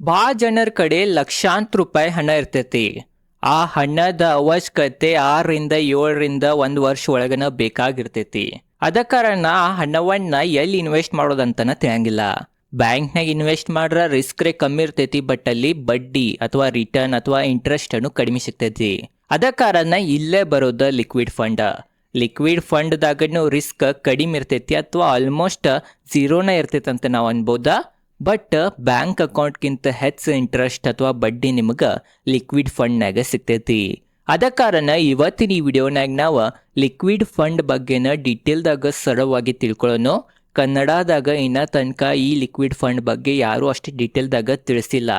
ಭಾಳ ಜನರ ಕಡೆ ಲಕ್ಷಾಂತರ ರೂಪಾಯಿ ಹಣ ಇರ್ತೈತಿ. ಆ ಹಣದ ಅವಶ್ಯಕತೆ 6 ರಿಂದ 7 ರಿಂದ 1 ವರ್ಷ ಒಳಗನ ಬೇಕಾಗಿರ್ತೈತಿ. ಅದ ಕಾರಣ ಆ ಹಣವನ್ನ ಎಲ್ಲಿ ಇನ್ವೆಸ್ಟ್ ಮಾಡೋದಂತನ ತಿಳಿಯಂಗಿಲ್ಲ. ಬ್ಯಾಂಕ್ನಾಗ ಇನ್ವೆಸ್ಟ್ ಮಾಡ್ರ ರಿಸ್ಕ್ ರೇ ಕಮ್ಮಿ ಇರ್ತೈತಿ, ಬಟ್ ಅಲ್ಲಿ ಬಡ್ಡಿ ಅಥವಾ ರಿಟರ್ನ್ ಅಥವಾ ಇಂಟ್ರೆಸ್ಟ್ ಅನ್ನು ಕಡಿಮೆ ಸಿಗ್ತೈತಿ. ಅದ ಕಾರಣ ಇಲ್ಲೇ ಬರೋದ ಲಿಕ್ವಿಡ್ ಫಂಡ್. ಲಿಕ್ವಿಡ್ ಫಂಡ್ದಾಗನು ರಿಸ್ಕ್ ಕಡಿಮೆ ಇರ್ತೈತಿ ಅಥವಾ ಆಲ್ಮೋಸ್ಟ್ ಝೀರೋನ ಇರ್ತೈತಿ ಅಂತ ನಾವು ಅನ್ಬೋದಾ. ಬಟ್ ಬ್ಯಾಂಕ್ ಅಕೌಂಟ್ಗಿಂತ ಹೆಚ್ಚು ಇಂಟ್ರೆಸ್ಟ್ ಅಥವಾ ಬಡ್ಡಿ ನಿಮಗೆ ಲಿಕ್ವಿಡ್ ಫಂಡ್ನಾಗ ಸಿಗ್ತೈತಿ. ಅದ ಕಾರಣ ಇವತ್ತಿನ ಈ ವಿಡಿಯೋನಾಗ ನಾವು ಲಿಕ್ವಿಡ್ ಫಂಡ್ ಬಗ್ಗೆನ ಡೀಟೇಲ್ದಾಗ ಸರಳವಾಗಿ ತಿಳ್ಕೊಳ್ಳೋಣ. ಕನ್ನಡದಾಗ ಇನ್ನ ತನಕ ಈ ಲಿಕ್ವಿಡ್ ಫಂಡ್ ಬಗ್ಗೆ ಯಾರೂ ಅಷ್ಟು ಡೀಟೇಲ್ದಾಗ ತಿಳಿಸಿಲ್ಲ,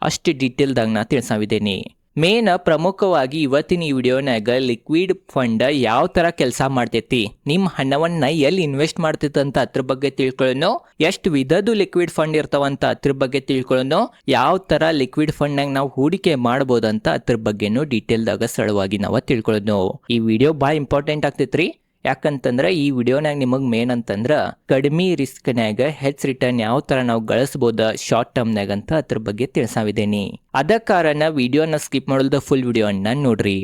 ಅಷ್ಟು ಡೀಟೇಲ್ದಾಗ ನಾ ತಿಳಿಸಿದ್ದೀನಿ. ಮೇನ್ ಪ್ರಮುಖವಾಗಿ ಇವತ್ತಿನ ಈ ವಿಡಿಯೋನಾಗ ಲಿಕ್ವಿಡ್ ಫಂಡ್ ಯಾವ ತರ ಕೆಲಸ ಮಾಡ್ತೈತಿ, ನಿಮ್ಮ ಹಣವನ್ನ ಎಲ್ಲಿ ಇನ್ವೆಸ್ಟ್ ಮಾಡ್ತೈತಿ ಅಂತ ಅದ್ರ ಬಗ್ಗೆ ತಿಳ್ಕೊಳ್ಳೋಣ. ಎಷ್ಟು ವಿಧದ್ದು ಲಿಕ್ವಿಡ್ ಫಂಡ್ ಇರ್ತಾವಂತ ಅದ್ರ ಬಗ್ಗೆ ತಿಳ್ಕೊಳ್ಳೋಣ. ಯಾವ ತರ ಲಿಕ್ವಿಡ್ ಫಂಡ್ನಾಗ ನಾವು ಹೂಡಿಕೆ ಮಾಡ್ಬೋದಂತ ಅದ್ರ ಬಗ್ಗೆನೂ ಡೀಟೇಲ್ದಾಗ ಸರಳವಾಗಿ ನಾವು ತಿಳ್ಕೊಳ್ಳೋಣ. ಈ ವಿಡಿಯೋ ಭಾಳ ಇಂಪಾರ್ಟೆಂಟ್ ಆಗ್ತೈತ್ರಿ. ಯಾಕಂತಂದ್ರೆ ಈ ವಿಡಿಯೋನಾಗ ನಿಮಗೆ ಮೇನ್ ಅಂತಂದ್ರೆ ಕಡಿಮೆ ರಿಸ್ಕ್ನಾಗ ಹೆಚ್ಚು ರಿಟರ್ನ್ ಯಾವ ತರ ನಾವು ಗಳಿಸಬಹುದು ಶಾರ್ಟ್ ಟರ್ಮ್ನಾಗ ಅಂತ ಅದ್ರ ಬಗ್ಗೆ ತಿಳಿಸಿದ್ದೀನಿ. ಅದ ಕಾರಣ ವಿಡಿಯೋನ ಸ್ಕಿಪ್ ಮಾಡೋದು ಫುಲ್ ವಿಡಿಯೋನ ನೋಡ್ರಿ.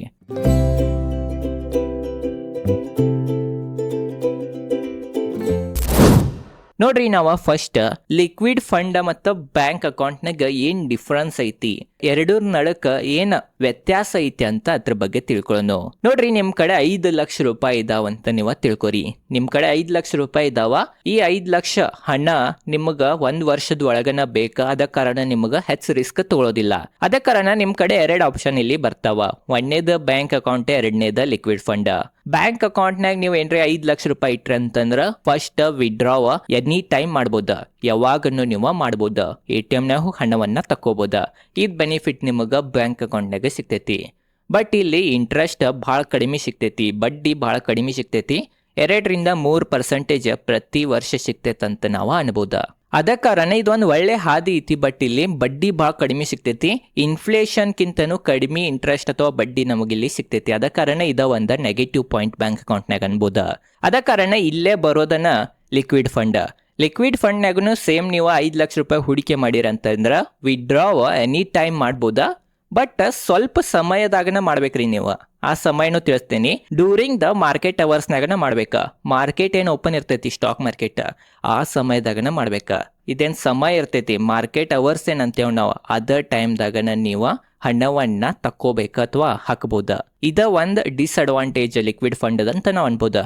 ನೋಡ್ರಿ, ನಾವು ಫಸ್ಟ್ ಲಿಕ್ವಿಡ್ ಫಂಡ್ ಮತ್ತು ಬ್ಯಾಂಕ್ ಅಕೌಂಟ್ನಾಗ ಏನ್ ಡಿಫ್ರೆನ್ಸ್ ಐತಿ, ಎರಡೂರ್ ನಡಕ ಏನ್ ವ್ಯತ್ಯಾಸ ಐತಿ ಅಂತ ಅದ್ರ ಬಗ್ಗೆ ತಿಳ್ಕೊಳ್ಳೋಣ. ನೋಡ್ರಿ, ನಿಮ್ ಕಡೆ 5 ಲಕ್ಷ ರೂಪಾಯಿ ಇದಾವಂತ ನೀವ ತಿಳ್ಕೊರಿ. ನಿಮ್ ಕಡೆ 5 ಲಕ್ಷ ರೂಪಾಯಿ ಇದಾವ. ಈ 5 ಲಕ್ಷ ಹಣ ನಿಮಗ 1 ವರ್ಷದ ಒಳಗನ ಬೇಕಾ, ಅದ ಕಾರಣ ನಿಮಗ ಹೆಚ್ಚು ರಿಸ್ಕ್ ತಗೊಳ್ಳೋದಿಲ್ಲ. ಅದ ಕಾರಣ ನಿಮ್ ಕಡೆ 2 ಆಪ್ಷನ್ ಇಲ್ಲಿ ಬರ್ತಾವ. ಒಂದೇದ ಬ್ಯಾಂಕ್ ಅಕೌಂಟ್, ಎರಡನೇದ ಲಿಕ್ವಿಡ್ ಫಂಡ್. ಬ್ಯಾಂಕ್ ಅಕೌಂಟ್ನಾಗ ನೀವು ಏನ್ರಿ 5 ಲಕ್ಷ ರೂಪಾಯಿ ಇಟ್ರಿ ಅಂತಂದ್ರ ಫಸ್ಟ್ ವಿಡ್ರಾವ ಎನಿ ಟೈಮ್ ಮಾಡ್ಬೋದ, ಯಾವಾಗನ್ನು ನೀವು ಮಾಡ್ಬೋದ. ATMನಾಗ ಹಣವನ್ನ ತಕ್ಕೋಬೋದ. ಇದ್ ಬೆನಿಫಿಟ್ ನಿಮಗ ಬ್ಯಾಂಕ್ ಅಕೌಂಟ್ನಾಗ ಸಿಗ್ತೈತಿ. ಬಟ್ ಇಲ್ಲಿ ಇಂಟ್ರೆಸ್ಟ್ ಭಾಳ ಕಡಿಮೆ ಸಿಗ್ತೈತಿ, ಬಡ್ಡಿ ಭಾಳ ಕಡಿಮೆ ಸಿಗ್ತೈತಿ. 2-3% ಪ್ರತಿ ವರ್ಷ ಸಿಗ್ತೈತಂತ ನಾವು ಅನ್ಬೋದ. ಅದ ಕಾರಣ ಇದೊಂದು ಒಳ್ಳೆ ಹಾದಿ ಐತಿ. ಬಟ್ ಇಲ್ಲಿ ಬಡ್ಡಿ ಭಾಳ ಕಡಿಮೆ ಸಿಗ್ತೈತಿ. ಇನ್ಫ್ಲೇಷನ್ಕಿಂತನೂ ಕಡಿಮೆ ಇಂಟ್ರೆಸ್ಟ್ ಅಥವಾ ಬಡ್ಡಿ ನಮಗಿಲ್ಲಿ ಸಿಗ್ತೈತಿ. ಅದ ಕಾರಣ ಇದ ಒಂದು ನೆಗೆಟಿವ್ ಪಾಯಿಂಟ್ ಬ್ಯಾಂಕ್ ಅಕೌಂಟ್ನಾಗ ಅನ್ಬೋದ. ಅದ ಕಾರಣ ಇಲ್ಲೇ ಬರೋದನ್ನ ಲಿಕ್ವಿಡ್ ಫಂಡ್. ಲಿಕ್ವಿಡ್ ಫಂಡ್ನಾಗೂ ಸೇಮ್ ನೀವು 5 ಲಕ್ಷ ರೂಪಾಯಿ ಹೂಡಿಕೆ ಮಾಡಿರಂತಂದ್ರ ವಿಡ್ರಾವ್ ಎನಿ ಟೈಮ್ ಮಾಡ್ಬೋದ. ಬಟ್ ಸ್ವಲ್ಪ ಸಮಯದಾಗನ ಮಾಡ್ಬೇಕ್ರಿ ನೀವು. ಆ ಸಮಯನೂ ತಿಳಿಸ್ತೇನೆ. ಡ್ಯೂರಿಂಗ್ ದ ಮಾರ್ಕೆಟ್ ಅವರ್ಸ್ನಾಗನ ಮಾಡ್ಬೇಕ. ಮಾರ್ಕೆಟ್ ಏನು ಓಪನ್ ಇರ್ತೈತಿ, ಸ್ಟಾಕ್ ಮಾರ್ಕೆಟ್, ಆ ಸಮಯದಾಗನ ಮಾಡ್ಬೇಕ. ಇದೇನ್ ಸಮಯ ಇರ್ತೈತಿ, ಮಾರ್ಕೆಟ್ ಅವರ್ಸ್ ಏನಂತೇವ್ ನಾವು, ಅದ ಟೈಮ್ದಾಗನ ನೀವು ಹಣವನ್ನ ತಕ್ಕೋಬೇಕ ಅಥವಾ ಹಾಕಬಹುದ. ಇದ ಒಂದು ಡಿಸ್ಅಡ್ವಾಂಟೇಜ್ ಲಿಕ್ವಿಡ್ ಫಂಡ್ ಅಂತ ನಾವು ಅನ್ಬೋದ.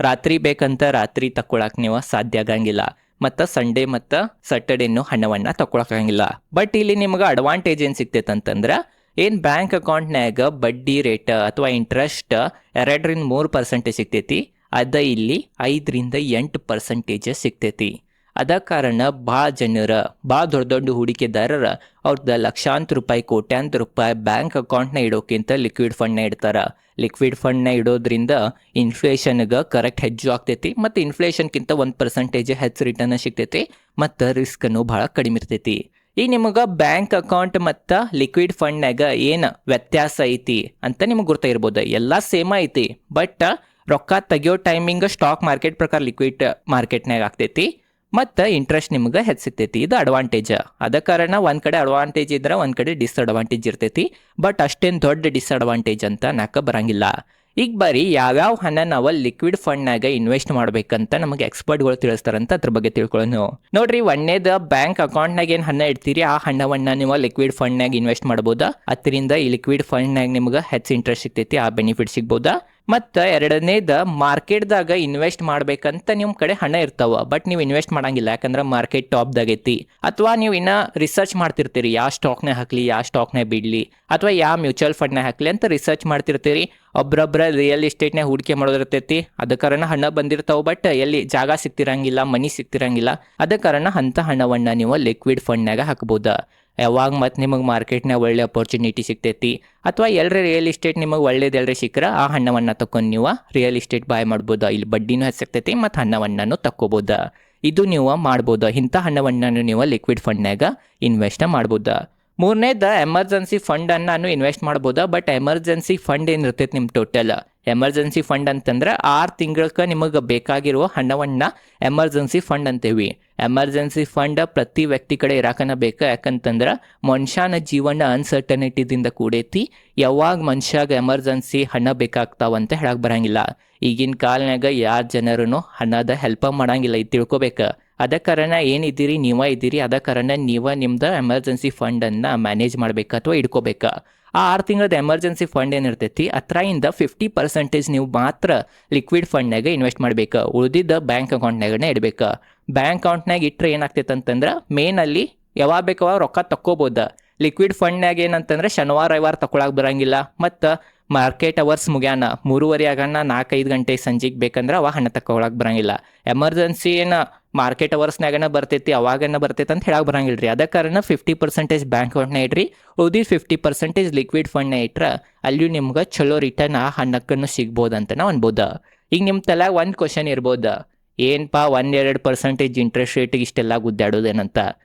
ರಾತ್ರಿ ಬೇಕಂತ ರಾತ್ರಿ ತಕ್ಕೊಳಕ್ ನೀವು ಸಾಧ್ಯ ಆಗಂಗಿಲ್ಲ, ಮತ್ತು ಸಂಡೇ ಮತ್ತು ಸ್ಯಾಟರ್ಡೇನು ಹಣವನ್ನ ತಕ್ಕೊಳಕಾಗಂಗಿಲ್ಲ. ಬಟ್ ಇಲ್ಲಿ ನಿಮ್ಗೆ ಅಡ್ವಾಂಟೇಜ್ ಏನು ಸಿಗ್ತೈತೆ ಅಂತಂದ್ರೆ, ಏನು ಬ್ಯಾಂಕ್ ಅಕೌಂಟ್ನಾಗ ಬಡ್ಡಿ ರೇಟ್ ಅಥವಾ ಇಂಟ್ರೆಸ್ಟ್ 2-3% ಸಿಗ್ತೈತಿ, ಅದ ಇಲ್ಲಿ 5-8% ಸಿಗ್ತೈತಿ. ಅದ ಕಾರಣ ಭಾಳ ಜನರ, ಭಾಳ ದೊಡ್ಡ ದೊಡ್ಡ ಹೂಡಿಕೆದಾರರ ಅವ್ರದ್ದು ಲಕ್ಷಾಂತರ ರೂಪಾಯಿ, ಕೋಟ್ಯಾಂತರ ರೂಪಾಯಿ ಬ್ಯಾಂಕ್ ಅಕೌಂಟ್ನ ಇಡೋಕ್ಕಿಂತ ಲಿಕ್ವಿಡ್ ಫಂಡ್ನ ಇಡ್ತಾರ. ಲಿಕ್ವಿಡ್ ಫಂಡ್ನ ಇಡೋದ್ರಿಂದ ಇನ್ಫ್ಲೇಷನ್ಗೆ ಕರೆಕ್ಟ್ ಹೆಜ್ಜು ಆಗ್ತೈತಿ, ಮತ್ತು ಇನ್ಫ್ಲೇಷನ್ಗಿಂತ 1% ಹೆಚ್ಚು ರಿಟರ್ನ್ ಸಿಗ್ತೈತಿ, ಮತ್ತು ರಿಸ್ಕನ್ನು ಭಾಳ ಕಡಿಮೆ ಇರ್ತೈತಿ. ಈಗ ನಿಮಗೆ ಬ್ಯಾಂಕ್ ಅಕೌಂಟ್ ಮತ್ತು ಲಿಕ್ವಿಡ್ ಫಂಡ್ನಾಗ ಏನು ವ್ಯತ್ಯಾಸ ಐತಿ ಅಂತ ನಿಮಗೆ ಗೊತ್ತಾಗಿರ್ಬೋದು. ಎಲ್ಲ ಸೇಮ್ ಐತಿ, ಬಟ್ ರೊಕ್ಕ ತೆಗಿಯೋ ಟೈಮಿಂಗ್ ಸ್ಟಾಕ್ ಮಾರ್ಕೆಟ್ ಪ್ರಕಾರ ಲಿಕ್ವಿಡ್ ಮಾರ್ಕೆಟ್ನಾಗ ಆಗ್ತೈತಿ, ಮತ್ತು ಇಂಟ್ರೆಸ್ಟ್ ನಿಮ್ಗೆ ಹೆಚ್ಚು ಸಿಗ್ತೈತಿ. ಇದು ಅಡ್ವಾಂಟೇಜ್. ಅದ ಕಾರಣ ಒಂದು ಕಡೆ ಅಡ್ವಾಂಟೇಜ್ ಇದ್ರೆ ಒಂದು ಕಡೆ ಡಿಸ್ಅಡ್ವಾಂಟೇಜ್ ಇರ್ತೈತಿ. ಬಟ್ ಅಷ್ಟೇನು ದೊಡ್ಡ ಡಿಸ್ಅಡ್ವಾಂಟೇಜ್ ಅಂತ ನಾಕ ಬರಂಗಿಲ್ಲ. ಈಗ ಬರೀ ಯಾವ್ಯಾವ ಹಣ ನಾವು ಲಿಕ್ವಿಡ್ ಫಂಡ್ನಾಗ ಇನ್ವೆಸ್ಟ್ ಮಾಡ್ಬೇಕಂತ ನಮಗೆ ಎಕ್ಸ್ಪರ್ಟ್ಗಳು ತಿಳಿಸ್ತಾರಂತ ಅದ್ರ ಬಗ್ಗೆ ತಿಳ್ಕೊಳ್ಳೋಣ. ನೋಡ್ರಿ, ಒಂದೇದ ಬ್ಯಾಂಕ್ ಅಕೌಂಟ್ನಾಗ ಏನು ಹಣ ಇಡ್ತೀರಿ, ಆ ಹಣವನ್ನ ನೀವು ಲಿಕ್ವಿಡ್ ಫಂಡ್ನಾಗ ಇನ್ವೆಸ್ಟ್ ಮಾಡ್ಬೋದಾ. ಅದರಿಂದ ಈ ಲಿಕ್ವಿಡ್ ಫಂಡ್ನಾಗ ನಿಮ್ಗೆ ಹೆಚ್ಚು ಇಂಟ್ರೆಸ್ಟ್ ಸಿಗ್ತೈತಿ, ಆ ಬೆನಿಫಿಟ್ ಸಿಗ್ಬೋದಾ. ಮತ್ತು ಎರಡನೇದ ಮಾರ್ಕೆಟ್ದಾಗ ಇನ್ವೆಸ್ಟ್ ಮಾಡ್ಬೇಕಂತ ನಿಮ್ಮ ಕಡೆ ಹಣ ಇರ್ತಾವ, ಬಟ್ ನೀವು ಇನ್ವೆಸ್ಟ್ ಮಾಡಂಗಿಲ್ಲ, ಯಾಕಂದ್ರೆ ಮಾರ್ಕೆಟ್ ಟಾಪ್ದಾಗೈತಿ. ಅಥವಾ ನೀವು ಇನ್ನ ರಿಸರ್ಚ್ ಮಾಡ್ತಿರ್ತೀರಿ, ಯಾವ ಸ್ಟಾಕ್ನ ಹಾಕ್ಲಿ, ಯಾವ ಸ್ಟಾಕ್ನ ಬಿಡ್ಲಿ, ಅಥವಾ ಯಾವ ಮ್ಯೂಚುವಲ್ ಫಂಡ್ನ ಹಾಕ್ಲಿ ಅಂತ ರಿಸರ್ಚ್ ಮಾಡ್ತಿರ್ತೀರಿ. ಒಬ್ಬೊಬ್ಬರ ರಿಯಲ್ ಎಸ್ಟೇಟ್ನ ಹೂಡಿಕೆ ಮಾಡೋದಿರ್ತೈತಿ. ಅದ ಕಾರಣ ಹಣ ಬಂದಿರ್ತಾವ, ಬಟ್ ಎಲ್ಲಿ ಜಾಗ ಸಿಗ್ತಿರಂಗಿಲ್ಲ, ಮನಿ ಸಿಗ್ತಿರಂಗಿಲ್ಲ. ಅದ ಕಾರಣ ಅಂಥ ಹಣವನ್ನ ನೀವು ಲಿಕ್ವಿಡ್ ಫಂಡ್ನಾಗ ಹಾಕ್ಬೋದ. ಯಾವಾಗ ಮತ್ತು ನಿಮಗೆ ಮಾರ್ಕೆಟ್ನಾಗ ಒಳ್ಳೆ ಅಪರ್ಚುನಿಟಿ ಸಿಗ್ತೈತಿ, ಅಥವಾ ಎಲ್ಲರ ರಿಯಲ್ ಎಸ್ಟೇಟ್ ನಿಮಗೆ ಒಳ್ಳೇದು ಎಲ್ಲರೇ ಸಿಕ್ಕರೆ ಆ ಹಣವನ್ನು ತಕೊಂಡು ನೀವು ರಿಯಲ್ ಎಸ್ಟೇಟ್ ಬಾಯ್ ಮಾಡ್ಬೋದಾ. ಇಲ್ಲಿ ಬಡ್ಡಿನೂ ಹೆಚ್ಚಾಗ್ತೈತಿ ಮತ್ತು ಹಣವನ್ನು ತಕ್ಕೋಬೋದ. ಇದು ನೀವು ಮಾಡ್ಬೋದಾ. ಇಂಥ ಹಣವನ್ನು ನೀವು ಲಿಕ್ವಿಡ್ ಫಂಡ್ನಾಗ ಇನ್ವೆಸ್ಟ್ ಮಾಡ್ಬೋದಾ. ಮೂರನೇದ ಎಮರ್ಜೆನ್ಸಿ ಫಂಡನ್ನು ಇನ್ವೆಸ್ಟ್ ಮಾಡ್ಬೋದಾ. ಬಟ್ ಎಮರ್ಜೆನ್ಸಿ ಫಂಡ್ ಏನಿರ್ತೈತೆ ನಿಮ್ಮ ಟೋಟಲ್, ಎಮರ್ಜೆನ್ಸಿ ಫಂಡ್ ಅಂತಂದ್ರೆ 6 ತಿಂಗಳಕ್ಕೆ ನಿಮಗೆ ಬೇಕಾಗಿರುವ ಹಣವನ್ನ ಎಮರ್ಜೆನ್ಸಿ ಫಂಡ್ ಅಂತೇವಿ. ಎಮರ್ಜೆನ್ಸಿ ಫಂಡ್ ಪ್ರತಿ ವ್ಯಕ್ತಿ ಕಡೆ ಇರಾಕನ ಬೇಕು. ಯಾಕಂತಂದ್ರೆ ಮನುಷ್ಯನ ಜೀವನ ಅನ್ಸರ್ಟನಿಟಿದಿಂದ ಕೂಡೈತಿ. ಯಾವಾಗ ಮನುಷ್ಯಾಗ ಎಮರ್ಜೆನ್ಸಿ ಹಣ ಬೇಕಾಗ್ತಾವಂತ ಹೇಳಕ್ ಬರಂಗಿಲ್ಲ. ಈಗಿನ ಕಾಲನಾಗ ಯಾರ ಜನರೂ ಹಣದ ಹೆಲ್ಪ್ ಮಾಡಂಗಿಲ್ಲ, ಇದು ತಿಳ್ಕೊಬೇಕು. ಅದ ಕಾರಣ ಏನಿದ್ದೀರಿ ನೀವ ಇದ್ದೀರಿ, ಅದ ಕಾರಣ ನೀವ ನಿಮ್ದು ಎಮರ್ಜೆನ್ಸಿ ಫಂಡನ್ನು ಮ್ಯಾನೇಜ್ ಮಾಡ್ಬೇಕು ಅಥವಾ ಇಡ್ಕೋಬೇಕು. ಆ 6 ತಿಂಗಳದ ಎಮರ್ಜೆನ್ಸಿ ಫಂಡ್ ಏನಿರ್ತೈತಿ ಅದರಿಂದ 50% ನೀವು ಮಾತ್ರ ಲಿಕ್ವಿಡ್ ಫಂಡ್ನಾಗ ಇನ್ವೆಸ್ಟ್ ಮಾಡ್ಬೇಕು. ಉಳಿದಿದ್ದ ಬ್ಯಾಂಕ್ ಅಕೌಂಟ್ನಾಗನೇ ಇಡಬೇಕು. ಬ್ಯಾಂಕ್ ಅಕೌಂಟ್ನಾಗ ಇಟ್ಟರೆ ಏನಾಗ್ತೈತೆ ಅಂತಂದ್ರೆ ಮೇನಲ್ಲಿ ಯಾವಾಗ ಬೇಕಾವಾಗ ರೊಕ್ಕ ತಕ್ಕೋಬೋದು. ಲಿಕ್ವಿಡ್ ಫಂಡ್ನಾಗ ಏನಂತಂದ್ರೆ ಶನಿವಾರ ರವಿವಾರ ತಗೊಳಕ್ ಬರಂಗಿಲ್ಲ. ಮತ್ತು ಮಾರ್ಕೆಟ್ ಅವರ್ಸ್ ಮುಗ್ಯಾನ 3:30 ಆಗೋಣ 4-5 ಗಂಟೆ ಸಂಜೆಗೆ ಬೇಕಂದ್ರೆ ಅವ ಹಣ ತಗೊಳಕ್ ಬರಂಗಿಲ್ಲ. ಎಮರ್ಜೆನ್ಸಿ ಏನು ಮಾರ್ಕೆಟ್ ಅವರ್ಸ್ನಾಗನ ಬರ್ತೈತಿ, ಅವಾಗನ ಬರ್ತೈತಿ ಅಂತ ಹೇಳಕ್ ಬರಂಗಿಲ್ಲ ರೀ. ಅದ ಕಾರಣ 50% ಬ್ಯಾಂಕ್ ಅಕೌಂಟ್ನ ಇಡ್ರಿ, ಉಳಿದಿದ್ದು 50% ಲಿಕ್ವಿಡ್ ಫಂಡ್ನ ಇಟ್ರೆ ಅಲ್ಲಿಯೂ ನಿಮ್ಗೆ ಚಲೋ ರಿಟರ್ನ್ ಆ ಹಣಕ್ಕನ್ನು ಸಿಗ್ಬೋದಂತ ನಾವು ಅನ್ಬೋದು. ಈಗ ನಿಮ್ಮ ತಲೆಯಾಗ ಒಂದು ಕ್ವಶನ್ ಇರ್ಬೋದು, ಏನಪ್ಪಾ 1-2% ಇಂಟ್ರೆಸ್ಟ್ ರೇಟಿಗೆ ಇಷ್ಟೆಲ್ಲ ಗುದ್ದಾಡೋದೇನಂತ.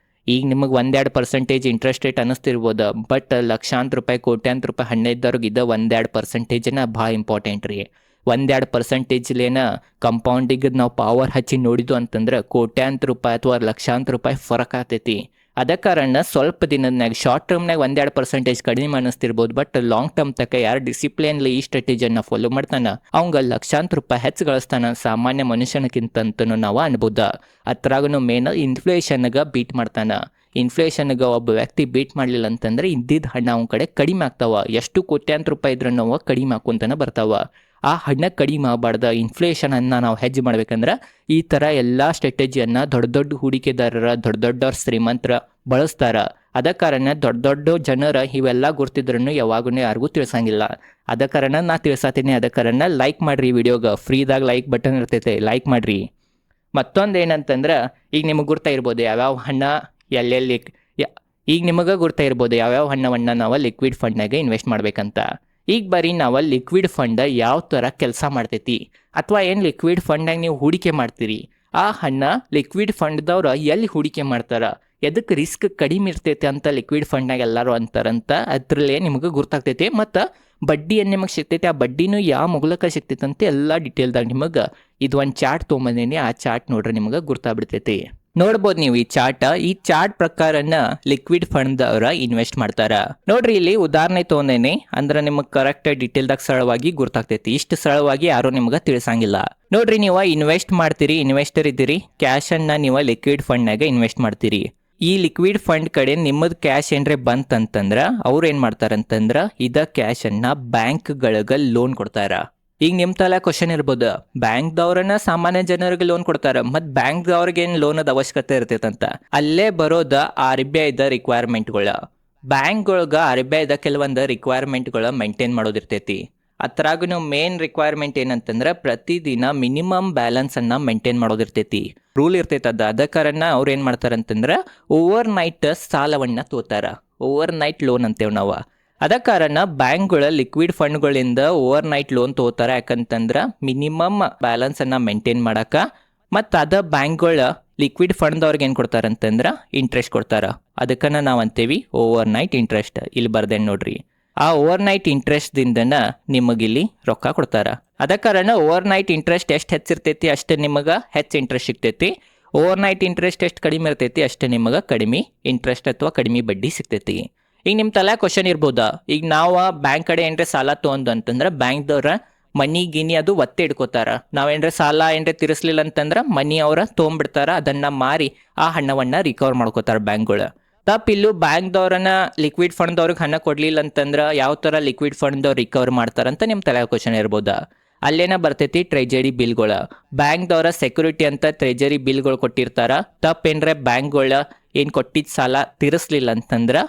ಈಗ ನಿಮಗೆ 1-2% ಇಂಟ್ರೆಸ್ಟ್ ರೇಟ್ ಅನ್ನಿಸ್ತಿರ್ಬೋದು, ಬಟ್ ಲಕ್ಷಾಂತರ ರೂಪಾಯಿ ಕೋಟ್ಯಾಂತರ ರೂಪಾಯಿ ಹಣ ಇದ್ದವ್ರಿಗೆ ಇದು 1-2%ನ ಭಾಳ ಇಂಪಾರ್ಟೆಂಟ್ ರೀ. 1-2%ಲೇನ ಕಂಪೌಂಡಿಗೆ ನಾವು ಪವರ್ ಹಚ್ಚಿ ನೋಡಿದ್ವು ಅಂತಂದ್ರೆ ಕೋಟ್ಯಾಂತರ ರೂಪಾಯಿ ಅಥವಾ ಲಕ್ಷಾಂತರ ರೂಪಾಯಿ ಫರಕ್ ಆಗ್ತೈತಿ. ಅದ ಕಾರಣ ಸ್ವಲ್ಪ ದಿನದ್ನಾಗ ಶಾರ್ಟ್ ಟರ್ಮ್ನಾಗ 1-2% ಕಡಿಮೆ ಅನ್ನಿಸ್ತಿರ್ಬೋದು, ಬಟ್ ಲಾಂಗ್ ಟರ್ಮ್ ತಕ್ಕ ಯಾರು ಡಿಸಿಪ್ಲಿನ್ಲಿ ಈ ಸ್ಟ್ರಾಟಜಿಯನ್ನು ಫಾಲೋ ಮಾಡ್ತಾನೆ ಅವಂಗ ಲಕ್ಷಾಂತರ ರೂಪಾಯಿ ಹೆಚ್ಚು ಗಳಿಸ್ತಾನ ಸಾಮಾನ್ಯ ಮನುಷ್ಯನಕ್ಕಿಂತನೂ ನಾವು ಅನ್ಬೋದು. ಅದ್ರಾಗೂ ಮೇನ್ ಇನ್ಫ್ಲೇಷನ್ಗೆ ಬೀಟ್ ಮಾಡ್ತಾನೆ. ಇನ್ಫ್ಲೇಷನ್ಗೆ ಒಬ್ಬ ವ್ಯಕ್ತಿ ಬೀಟ್ ಮಾಡಲಿಲ್ಲ ಅಂತಂದ್ರೆ ಇದ್ದಿದ್ದ ಹಣ ಅವನ ಕಡೆ ಕಡಿಮೆ ಆಗ್ತಾವ. ಎಷ್ಟು ಕೋಟ್ಯಾಂತರ ರೂಪಾಯಿ ಇದ್ರೂ ನಾವು ಕಡಿಮೆ ಹಾಕೊಂತಾನೆ ಬರ್ತಾವ. ಆ ಹಣ ಕಡಿಮೆ ಆಗಬಾರ್ದು. ಇನ್ಫ್ಲೇಷನನ್ನು ನಾವು ಹೆಜ್ಜೆ ಮಾಡ್ಬೇಕಂದ್ರೆ ಈ ಥರ ಎಲ್ಲ ಸ್ಟ್ರಾಟಜಿಯನ್ನು ದೊಡ್ಡ ದೊಡ್ಡ ಹೂಡಿಕೆದಾರರ ದೊಡ್ಡವ್ರ ಶ್ರೀಮಂತರ ಬಳಸ್ತಾರ. ಅದ ಕಾರಣ ದೊಡ್ಡ ಜನರ ಇವೆಲ್ಲ ಗುರ್ತಿದ್ರೂ ಯಾವಾಗೂ ಯಾರಿಗೂ ತಿಳಿಸಂಗಿಲ್ಲ. ಅದ ಕಾರಣ ನಾ ತಿಳಿಸತ್ತೀನಿ. ಅದ ಕಾರಣ ಲೈಕ್ ಮಾಡಿರಿ, ವಿಡಿಯೋಗೆ ಫ್ರೀದಾಗ ಲೈಕ್ ಬಟನ್ ಇರ್ತೈತೆ, ಲೈಕ್ ಮಾಡಿರಿ. ಮತ್ತೊಂದು ಏನಂತಂದ್ರೆ ಈಗ ನಿಮಗೆ ಗುರ್ತಾ ಇರ್ಬೋದು ಯಾವ್ಯಾವ ಹಣ ಎಲ್ಲೆಲ್ಲಿ, ಈಗ ನಿಮಗೆ ಗುರ್ತಾ ಇರ್ಬೋದು ಯಾವ್ಯಾವ ಹಣವನ್ನು ನಾವು ಲಿಕ್ವಿಡ್ ಫಂಡ್ನಾಗೆ ಇನ್ವೆಸ್ಟ್ ಮಾಡ್ಬೇಕಂತ. ಈಗ ಬರೀ ನಾವು ಲಿಕ್ವಿಡ್ ಫಂಡ್ ಯಾವ ಥರ ಕೆಲಸ ಮಾಡ್ತೈತಿ ಅಥವಾ ಏನು ಲಿಕ್ವಿಡ್ ಫಂಡ್ನಾಗ ನೀವು ಹೂಡಿಕೆ ಮಾಡ್ತೀರಿ, ಆ ಹಣ ಲಿಕ್ವಿಡ್ ಫಂಡ್ದವ್ರು ಎಲ್ಲಿ ಹೂಡಿಕೆ ಮಾಡ್ತಾರ, ಎದಕ್ಕೆ ರಿಸ್ಕ್ ಕಡಿಮೆ ಇರ್ತೈತೆ ಅಂತ ಲಿಕ್ವಿಡ್ ಫಂಡ್ನಾಗ ಎಲ್ಲರೂ ಅಂತಾರಂತ ಅದರಲ್ಲೇ ನಿಮಗೆ ಗುರ್ತಾಗ್ತೈತಿ. ಮತ್ತು ಬಡ್ಡಿ ಏನು ನಿಮಗೆ ಸಿಗ್ತೈತೆ, ಆ ಬಡ್ಡಿನೂ ಯಾವ ಮೂಲಕ ಸಿಗ್ತೈತೆ ಅಂತ ಎಲ್ಲ ಡೀಟೇಲ್ದಾಗ ನಿಮಗೆ ಇದು ಒಂದು ಚಾರ್ಟ್ ತೊಗೊಂಬಂದೀನಿ. ಆ ಚಾರ್ಟ್ ನೋಡ್ರಿ ನಿಮಗೆ ಗುರ್ತಾಗ್ಬಿಡ್ತೈತಿ. ನೋಡ್ಬೋದು ನೀವು ಈ ಚಾರ್ಟ್ ಪ್ರಕಾರನ ಲಿಕ್ವಿಡ್ ಫಂಡ್ ಅವರ ಇನ್ವೆಸ್ಟ್ ಮಾಡ್ತಾರ. ನೋಡ್ರಿ ಇಲ್ಲಿ ಉದಾಹರಣೆ ತೊಗೊಂಡೇನೆ ಅಂದ್ರೆ ನಿಮಗೆ ಕರೆಕ್ಟ್ ಡೀಟೇಲ್ದಾಗ ಸರಳವಾಗಿ ಗುರ್ತಾಗ್ತೈತಿ. ಇಷ್ಟು ಸರಳವಾಗಿ ಯಾರು ನಿಮ್ಗೆ ತಿಳಿಸಂಗಿಲ್ಲ. ನೋಡ್ರಿ ನೀವು ಇನ್ವೆಸ್ಟ್ ಮಾಡ್ತೀರಿ, ಇನ್ವೆಸ್ಟರ್ ಇದ್ದೀರಿ, ಕ್ಯಾಶ್ ಅನ್ನ ನೀವು ಲಿಕ್ವಿಡ್ ಫಂಡ್ನಾಗ ಇನ್ವೆಸ್ಟ್ ಮಾಡ್ತೀರಿ. ಈ ಲಿಕ್ವಿಡ್ ಫಂಡ್ ಕಡೆ ನಿಮ್ಮದು ಕ್ಯಾಶ್ ಏನ್ರೆ ಬಂತಂತಂದ್ರೆ ಅವ್ರು ಏನು ಮಾಡ್ತಾರಂತಂದ್ರೆ ಇದ ಕ್ಯಾಶ್ ಅನ್ನ ಬ್ಯಾಂಕ್ಗಳಿಗೆ ಲೋನ್ ಕೊಡ್ತಾರ. ಈಗ ನಿಮ್ಮ ತಲೆ ಕ್ವಶನ್ ಇರ್ಬೋದು, ಬ್ಯಾಂಕ್ದವ್ರನ್ನ ಸಾಮಾನ್ಯ ಜನರಿಗೆ ಲೋನ್ ಕೊಡ್ತಾರೆ, ಮತ್ತು ಬ್ಯಾಂಕ್ದವ್ರಿಗೆ ಏನು ಲೋನದ ಅವಶ್ಯಕತೆ ಇರ್ತೈತಂತ. ಅಲ್ಲೇ ಬರೋದ RBIದ ರಿಕ್ವೈರ್ಮೆಂಟ್ಗಳು. ಬ್ಯಾಂಕ್ಗಳ್ಗೆ RBIದ ಕೆಲವೊಂದು ರಿಕ್ವೈರ್ಮೆಂಟ್ಗಳು ಮೇಂಟೈನ್ ಮಾಡೋದಿರ್ತೈತಿ. ಅದ್ರಾಗೂ ಮೇನ್ ರಿಕ್ವೈರ್ಮೆಂಟ್ ಏನಂತಂದ್ರೆ ಪ್ರತಿದಿನ ಮಿನಿಮಮ್ ಬ್ಯಾಲೆನ್ಸನ್ನು ಮೇಂಟೈನ್ ಮಾಡೋದಿರ್ತೈತಿ, ರೂಲ್ ಇರ್ತೈತೆ. ಅದ ಕಾರಣ ಅವ್ರು ಏನು ಮಾಡ್ತಾರಂತಂದ್ರೆ ಓವರ್ ನೈಟ್ ಸಾಲವನ್ನು ತೋತಾರ, ಓವರ್ ನೈಟ್ ಲೋನ್ ಅಂತೇವೆ ನಾವು. ಅದ ಕಾರಣ ಬ್ಯಾಂಕ್ಗಳ ಲಿಕ್ವಿಡ್ ಫಂಡ್ಗಳಿಂದ ಓವರ್ ನೈಟ್ ಲೋನ್ ತಗೋತಾರೆ. ಯಾಕಂತಂದ್ರೆ ಮಿನಿಮಮ್ ಬ್ಯಾಲೆನ್ಸನ್ನು ಮೇಂಟೈನ್ ಮಾಡಕ್ಕೆ. ಮತ್ತು ಅದ ಬ್ಯಾಂಕ್ಗಳ ಲಿಕ್ವಿಡ್ ಫಂಡ್ದವ್ರಿಗೆ ಏನು ಕೊಡ್ತಾರಂತಂದ್ರೆ ಇಂಟ್ರೆಸ್ಟ್ ಕೊಡ್ತಾರೆ. ಅದಕ್ಕನ್ನ ನಾವು ಅಂತೀವಿ ಓವರ್ ನೈಟ್ ಇಂಟ್ರೆಸ್ಟ್. ಇಲ್ಲಿ ಬರ್ದೇನು ನೋಡ್ರಿ, ಆ ಓವರ್ ನೈಟ್ ಇಂಟ್ರೆಸ್ಟ್ದಿಂದನ ನಿಮಗಿಲ್ಲಿ ರೊಕ್ಕ ಕೊಡ್ತಾರೆ. ಅದ ಕಾರಣ ಓವರ್ ನೈಟ್ ಇಂಟ್ರೆಸ್ಟ್ ಎಷ್ಟು ಹೆಚ್ಚಿರ್ತೈತಿ ಅಷ್ಟು ನಿಮಗೆ ಹೆಚ್ಚು ಇಂಟ್ರೆಸ್ಟ್ ಸಿಗ್ತೈತಿ. ಓವರ್ ನೈಟ್ ಇಂಟ್ರೆಸ್ಟ್ ಎಷ್ಟು ಕಡಿಮೆ ಇರ್ತೈತಿ ಅಷ್ಟು ನಿಮಗೆ ಕಡಿಮೆ ಇಂಟ್ರೆಸ್ಟ್ ಅಥವಾ ಕಡಿಮೆ ಬಡ್ಡಿ ಸಿಗ್ತೈತಿ. ಈಗ ನಿಮ್ಮ ತಲೆ ಕ್ವಶನ್ ಇರ್ಬೋದಾ, ಈಗ ನಾವು ಬ್ಯಾಂಕ್ ಕಡೆ ಏನ್ರೆ ಸಾಲ ತೊಗೊಂಡು ಅಂತಂದ್ರೆ ಬ್ಯಾಂಕ್ದವ್ರ ಮನಿ ಗಿನಿ ಅದು ಒತ್ತೆ ಇಡ್ಕೋತಾರ. ನಾವೇನ್ರೆ ಸಾಲ ಏನ್ರೆ ತೀರಿಸ್ಲಿಲ್ಲ ಅಂತಂದ್ರೆ ಮನಿ ಅವರ ತೊಗೊಂಡ್ಬಿಡ್ತಾರ, ಅದನ್ನ ಮಾರಿ ಆ ಹಣವನ್ನ ರಿಕವರ್ ಮಾಡ್ಕೋತಾರ ಬ್ಯಾಂಕ್ಗಳು. ತಪ್ಪಿಲ್ಲು ಬ್ಯಾಂಕ್ದವ್ರನ್ನ ಲಿಕ್ವಿಡ್ ಫಂಡ್ದವ್ರಿಗೆ ಹಣ ಕೊಡ್ಲಿಲ್ಲ ಅಂತಂದ್ರೆ ಯಾವ ಥರ ಲಿಕ್ವಿಡ್ ಫಂಡ್ದವ್ರು ರಿಕವರ್ ಮಾಡ್ತಾರಂತ ನಿಮ್ಮ ತಲೆ ಕ್ವಶನ್ ಇರ್ಬೋದಾ. ಅಲ್ಲೇನ ಬರ್ತೈತಿ ಟ್ರೆಜರಿ ಬಿಲ್ಗಳು. ಬ್ಯಾಂಕ್ದವ್ರ ಸೆಕ್ಯೂರಿಟಿ ಅಂತ ಟ್ರೆಜರಿ ಬಿಲ್ಗಳು ಕೊಟ್ಟಿರ್ತಾರ. ತಪ್ಪೇನ್ರೆ ಬ್ಯಾಂಕ್ಗಳ ಏನು ಕೊಟ್ಟಿದ್ದ ಸಾಲ ತೀರಿಸ್ಲಿಲ್ಲ ಅಂತಂದ್ರೆ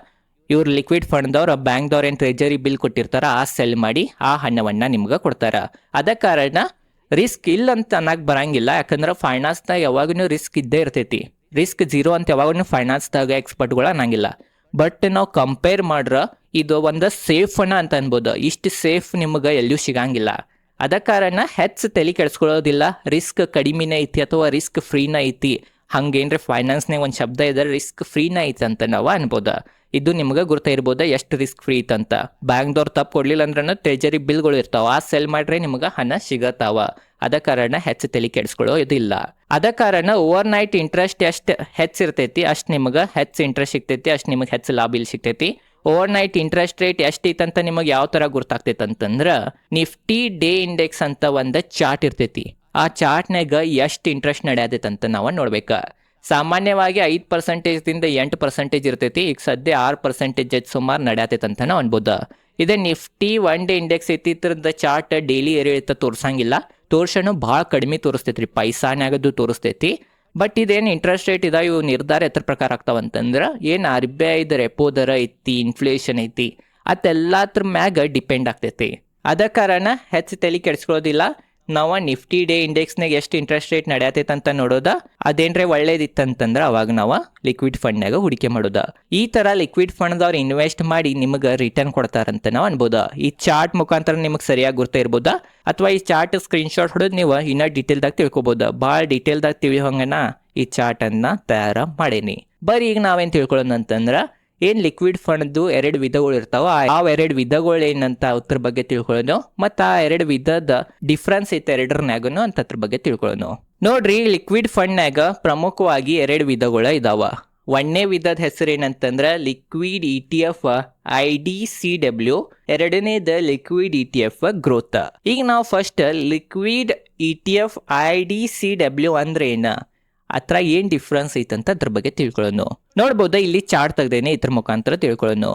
ಇವ್ರು ಲಿಕ್ವಿಡ್ ಫಂಡ್ದವ್ರು ಬ್ಯಾಂಕ್ದವ್ರು ಏನು ಟ್ರೆಜರಿ ಬಿಲ್ ಕೊಟ್ಟಿರ್ತಾರ ಆ ಸೆಲ್ ಮಾಡಿ ಆ ಹಣವನ್ನು ನಿಮ್ಗೆ ಕೊಡ್ತಾರ. ಅದ ಕಾರಣ ರಿಸ್ಕ್ ಇಲ್ಲ ಅಂತ ಅನ್ನಕ್ಕೆ ಬರಂಗಿಲ್ಲ. ಯಾಕಂದ್ರೆ ಫೈನಾನ್ಸ್ದಾಗ ಯಾವಾಗೂ ರಿಸ್ಕ್ ಇದ್ದೇ ಇರ್ತೈತಿ. ರಿಸ್ಕ್ ಜೀರೋ ಅಂತ ಯಾವಾಗೂ ಫೈನಾನ್ಸ್ದಾಗ ಎಕ್ಸ್ಪರ್ಟ್ಗಳು ಅನ್ನಂಗಿಲ್ಲ. ಬಟ್ ನಾವು ಕಂಪೇರ್ ಮಾಡ್ರೆ ಇದು ಒಂದು ಸೇಫ್ ಹಣ ಅಂತ ಅನ್ಬೋದು. ಇಷ್ಟು ಸೇಫ್ ನಿಮ್ಗೆ ಎಲ್ಲೂ ಸಿಗಂಗಿಲ್ಲ. ಅದ ಕಾರಣ ಹೆಚ್ಚು ತಲೆ ಕೆಡಿಸ್ಕೊಳ್ಳೋದಿಲ್ಲ. ರಿಸ್ಕ್ ಕಡಿಮೆನೇ ಐತಿ ಅಥವಾ ರಿಸ್ಕ್ ಫ್ರೀನ ಐತಿ, ಹಂಗೇನ್ರೆ ಫೈನಾನ್ಸ್ನಾಗ ಒಂದು ಶಬ್ದ ಇದ್ರೆ ರಿಸ್ಕ್ ಫ್ರೀನ ಐತಿ ಅಂತ ನಾವು ಅನ್ಬೋದು. ಇದು ನಿಮ್ಗೆ ಗುರ್ತ ಇರ್ಬೋದು ಎಷ್ಟು ರಿಸ್ಕ್ ಫ್ರೀ ಇತ್ತಂತ. ಬ್ಯಾಂಕ್ದವ್ರು ತಪ್ಪು ಕೊಡ್ಲಿಲ್ಲ ಅಂದ್ರೂ ಟ್ರೆಜರಿ ಬಿಲ್ಗಳು ಇರ್ತಾವ, ಆ ಸೆಲ್ ಮಾಡ್ರೆ ನಿಮ್ಗೆ ಹಣ ಸಿಗತ್ತಾವ. ಅದ ಕಾರಣ ಹೆಚ್ಚು ತಲೆ ಕೆಡಿಸ್ಕೊಳ್ಳೋ ಇದಿಲ್ಲ. ಅದ ಕಾರಣ ಓವರ್ ನೈಟ್ ಇಂಟ್ರೆಸ್ಟ್ ಎಷ್ಟು ಹೆಚ್ಚಿರ್ತೈತಿ ಅಷ್ಟು ನಿಮ್ಗೆ ಹೆಚ್ಚು ಇಂಟ್ರೆಸ್ಟ್ ಸಿಗ್ತೈತಿ, ಅಷ್ಟು ನಿಮಗೆ ಹೆಚ್ಚು ಲಾಭ ಇಲ್ಲಿ ಸಿಗ್ತೈತಿ. ಓವರ್ ನೈಟ್ ಇಂಟ್ರೆಸ್ಟ್ ರೇಟ್ ಎಷ್ಟೈತಂತ ನಿಮಗೆ ಯಾವ ಥರ ಗುರ್ತಾಗ್ತೈತೆ ಅಂತಂದ್ರೆ, ನಿಫ್ಟಿ ಡೇ ಇಂಡೆಕ್ಸ್ ಅಂತ ಒಂದು ಚಾರ್ಟ್ ಇರ್ತೈತಿ. ಆ ಚಾರ್ಟ್ನಾಗ ಎಷ್ಟು ಇಂಟ್ರೆಸ್ಟ್ ನಡೆಯತೈತಂತ ನಾವು ನೋಡ್ಬೇಕು. ಸಾಮಾನ್ಯವಾಗಿ 5%ದಿಂದ 8% ಇರ್ತೈತಿ. ಈಗ ಸದ್ಯ 6% ಸುಮಾರು ನಡೆಯತೈತೆ ಅಂತ ನಾವು ಅನ್ಬೋದು. ಇದೇ ನಿಫ್ಟಿ ಒನ್ ಡೇ ಇಂಡೆಕ್ಸ್ ಐತಿ, ಇದ್ರದ ಚಾರ್ಟ್ ಡೈಲಿ ಏರಿಳಿತ ತೋರ್ಸಂಗಿಲ್ಲ, ತೋರ್ಸೋಣ ಭಾಳ ಕಡಿಮೆ ತೋರಿಸ್ತೈತಿ ರೀ, ಪೈಸಾನ್ಯಾಗದು ತೋರಿಸ್ತೈತಿ. ಬಟ್ ಇದೇನು ಇಂಟ್ರೆಸ್ಟ್ ರೇಟ್ ಇದಾವೆ ಇವು ನಿರ್ಧಾರ ಎತ್ತರ ಪ್ರಕಾರ ಆಗ್ತಾವಂತಂದ್ರೆ ಏನು RBI ರೆಪೋ ದರ ಐತಿ, ಇನ್ಫ್ಲೇಷನ್ ಐತಿ, ಅದೆಲ್ಲದ್ರ ಮ್ಯಾಗ ಡಿಪೆಂಡ್ ಆಗ್ತೈತಿ. ಅದ ಕಾರಣ ಹೆಚ್ಚು ತಲೆ ಕೆಡಿಸ್ಕೊಳ್ಳೋದಿಲ್ಲ. ನಾವು ನಿಫ್ಟಿ ಡೇ ಇಂಡೆಕ್ಸ್ನಾಗ ಎಷ್ಟು ಇಂಟ್ರೆಸ್ಟ್ ರೇಟ್ ನಡೆಯತೈತೆ ಅಂತ ನೋಡೋದ, ಅದೇನ್ರೆ ಒಳ್ಳೇದಿತ್ತಂತಂದ್ರೆ ಅವಾಗ ನಾವು ಲಿಕ್ವಿಡ್ ಫಂಡ್ನಾಗ ಹೂಡಿಕೆ ಮಾಡೋದ. ಈ ಥರ ಲಿಕ್ವಿಡ್ ಫಂಡ್ದವ್ರು ಇನ್ವೆಸ್ಟ್ ಮಾಡಿ ನಿಮಗೆ ರಿಟರ್ನ್ ಕೊಡ್ತಾರಂತ ನಾವು ಅನ್ಬೋದ. ಈ ಚಾರ್ಟ್ ಮುಖಾಂತರ ನಿಮಗೆ ಸರಿಯಾಗಿ ಗುರ್ತ ಇರ್ಬೋದಾ, ಅಥವಾ ಈ ಚಾರ್ಟ್ ಸ್ಕ್ರೀನ್ಶಾಟ್ ಹೊಡೆದು ನೀವು ಇನ್ನೂ ಡೀಟೇಲ್ದಾಗ ತಿಳ್ಕೊಬೋದು. ಭಾಳ ಡೀಟೇಲ್ದಾಗ ತಿಳಿಯೋಂಗನ ಈ ಚಾರ್ಟನ್ನು ತಯಾರ ಮಾಡೀನಿ. ಬರೀ ಈಗ ನಾವೇನು ತಿಳ್ಕೊಳ್ಳೋಣ ಅಂತಂದ್ರೆ, ಏನು ಲಿಕ್ವಿಡ್ ಫಂಡ್ದು 2 ವಿಧಗಳು ಇರ್ತಾವ, ಆ 2 ವಿಧಗಳು ಏನಂತ ಅದ್ರ ಬಗ್ಗೆ ತಿಳ್ಕೊಳ್ಳೋಣ, ಮತ್ತು ಆ 2 ವಿಧದ ಡಿಫ್ರೆನ್ಸ್ ಐತೆ ಎರಡರ್ನಾಗನು ಅಂತ ಅದ್ರ ಬಗ್ಗೆ ತಿಳ್ಕೊಳ್ಳೋಣ. ನೋಡ್ರಿ, ಲಿಕ್ವಿಡ್ ಫಂಡ್ನಾಗ ಪ್ರಮುಖವಾಗಿ 2 ವಿಧಗಳು ಇದಾವ. ಒಂದನೇ ವಿಧದ ಹೆಸರು ಏನಂತಂದ್ರೆ ಲಿಕ್ವಿಡ್ ETF IDCW, ಎರಡನೇದ ಲಿಕ್ವಿಡ್ ETF ಗ್ರೋತ್. ಈಗ ನಾವು ಫಸ್ಟ್ ಲಿಕ್ವಿಡ್ ETF IDCW ಅಂದ್ರೆ ಏನ, ಅತ್ರ ಏನು ಡಿಫ್ರೆನ್ಸ್ ಐತಂತ ಅದ್ರ ಬಗ್ಗೆ ತಿಳ್ಕೊಳ್ಳೋಣ. ನೋಡ್ಬೋದ, ಇಲ್ಲಿ ಚಾರ್ಟ್ ತೆಗ್ದೇನೆ, ಇದ್ರ ಮುಖಾಂತರ ತಿಳ್ಕೊಳ್ಳೋಣ.